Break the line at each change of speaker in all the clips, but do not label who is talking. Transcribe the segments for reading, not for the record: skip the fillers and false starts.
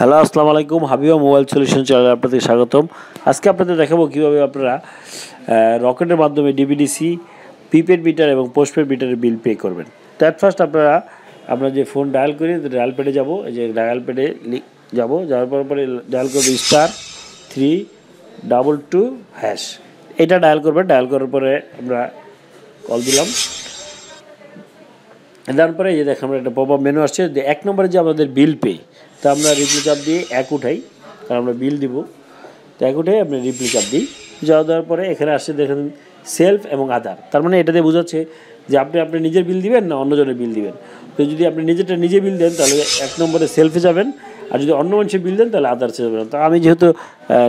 Hello, আসসালামু আলাইকুম। Habiba mobile solution চ্যানেলে আপনাদের স্বাগতম। আজকে আপনাদের দেখাবো কীভাবে আপনারা রকেটের মাধ্যমে ডিবিডিসি, প্রিপেড মিটার এবং পোস্টপেড মিটারের বিল পে করবেন। তো অ্যাট ফার্স্ট আপনারা যে ফোন ডায়াল করি, ডায়াল প্যাডে যাবো, এই যে ডায়াল প্যাডে যাওয়ার পরে ডায়াল করবে *322#। এটা ডায়াল করবেন। ডায়াল করার পরে আমরা কল দিলাম। তারপরে এই যে দেখেন আমরা একটা পপআপ মেনু আসছে, যে 1 নম্বরে যে আমাদের বিল পে, তো আমরা রিপ্লে চাপ দিয়ে 1 উঠাই, কারণ আমরা বিল দিব। তো 1 উঠে আপনি রিপ্লে চাপ দিই। দেওয়ার পরে এখানে আসছে দেখেন সেলফ এবং আদার। তার মানে এটা দিয়ে বোঝাচ্ছে যে আপনি নিজের বিল দিবেন না অন্যজনের বিল দিবেন। তো যদি আপনি নিজে বিল দেন তাহলে 1 নম্বরে সেলফে যাবেন, আর যদি অন্য মানুষের বিল দেন তাহলে আদার্সে যাবেন। তো আমি যেহেতু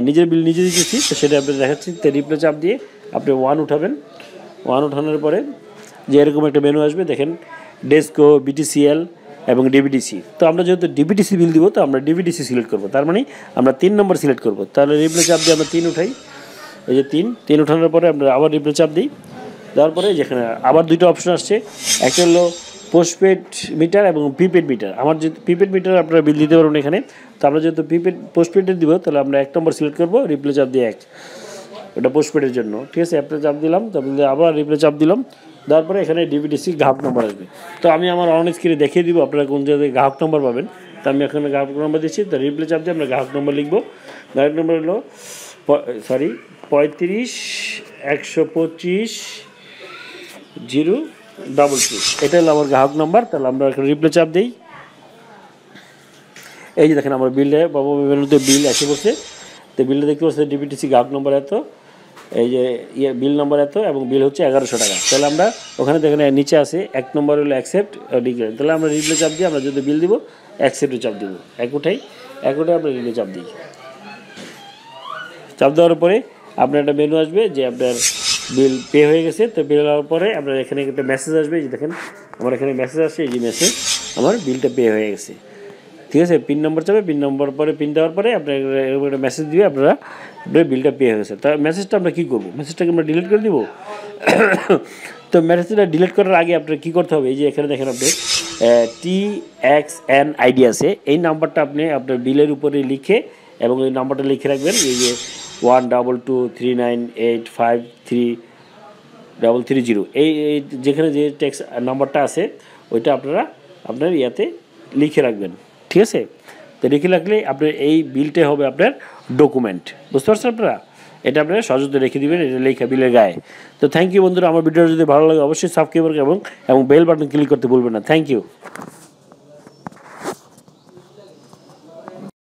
নিজের বিল নিজে দিতেছি, তো সেটা আপনি দেখাচ্ছি। তো রিপ্লে চাপ দিয়ে আপনি 1 উঠাবেন। 1 উঠানোর পরে যে এরকম একটা মেনু আসবে, দেখেন ডেস্কো, বিটিসিএল এবং ডিবিডিসি। তো আমরা যেহেতু ডিবিডিসি বিল দিব, তো আমরা ডিবিডিসি সিলেক্ট করব। তার মানে আমরা 3 নম্বর সিলেক্ট করব। তাহলে রিপ্লে চাপ দিয়ে আমরা 3 উঠাই। এই যে 3 উঠানোর পরে আমরা আবার রিপ্লে চাপ দিই। দেওয়ার পরে যেখানে আবার 2টা অপশন আসছে, একটা হলো পোস্টপেড মিটার এবং প্রিপেড মিটার। আমার যদি প্রিপেড মিটার আপনারা বিল দিতে পারবেন এখানে। তো আমরা যেহেতু পোস্টপেডের দিব, তাহলে আমরা 1 নম্বর সিলেক্ট করব, রিপ্লে চাপ দিয়ে 1, ওটা পোস্টপেডের জন্য। ঠিক আছে, অ্যাপটা চাপ দিলাম, তারপরে আবার রিপ্লে চাপ দিলাম। তারপরে এখানে ডিবিডিসি গ্রাহক নম্বর আসবে। তো আমি আমার অন স্ক্রিনে দেখিয়ে দিব আপনারা কোন জায়গায় গ্রাহক নম্বর পাবেন। তো আমি এখানে গ্রাহক নম্বর দিচ্ছি। তো রিপ্লে চাপ দিয়ে আমরা গ্রাহক নম্বর লিখবো। গ্রাহক নম্বর হলো 35 125 022। এটা হলো আমার গ্রাহক নম্বর। তাহলে আমরা এখানে রিপ্লে চাপ দিই। এই যে দেখেন আমার বিলে বিল এসে পড়ছে। তো বিলটা দেখতে পাচ্ছি ডিবিটিসি গ্রাহক নম্বর এত, এই যে বিল নম্বর এত, এবং বিল হচ্ছে 1100 টাকা। তাহলে আমরা ওখানে দেখেন নিচে আছে 1 নম্বর হলো অ্যাকসেপ্ট ডিক্লেয়ার। তাহলে আমরা রিপ্লে চাপ দিই, আমরা যদি বিল দিব অ্যাকসেপ্টে চাপ দিব। 1 উঠাই আমরা রিপ্লে চাপ দিই। চাপ দেওয়ার পরে আপনার একটা মেনু আসবে যে আপনার বিল পে হয়ে গেছে। তো বিল হওয়ার পরে আপনার এখানে একটা মেসেজ আসবে, যে দেখেন আমার এখানে মেসেজ আসছে, এই যে মেসেজ, আমার বিলটা পে হয়ে গেছে। ঠিক আছে, পিন নম্বর চাবে, পিন নম্বর পরে পিন দেওয়ার পরে আপনার এরকম একটা মেসেজ দিবে আপনার বিলটা পে হয়ে গেছে। তার মেসেজটা আমরা কী করবো? মেসেজটাকে আমরা ডিলিট করে দিব। তো মেসেজটা ডিলিট করার আগে আপনার কী করতে হবে? এই যে এখানে দেখেন আপনি TXN ID আছে, এই নাম্বারটা আপনি আপনার বিলের উপরে লিখে এবং এই নাম্বারটা লিখে রাখবেন, এই যে 12239853330। এই যেখানে যে ট্যাক্স নাম্বারটা আছে ওইটা আপনার ইয়াতে লিখে রাখবেন। ঠিক আছে, তো লিখে রাখলে আপনার এই বিলটাই হবে আপনার ডকুমেন্ট। বুঝতে পারছেন আপনারা? এটা আপনারা সহজে রেখে দিবেন, এটা লেখা বিলের গায়ে। তো থ্যাংক ইউ বন্ধুরা। আমার ভিডিওটা যদি ভালো লাগে অবশ্যই সাবস্ক্রাইব করবেন এবং বেল বাটন ক্লিক করতে ভুলবেন না। Thank you.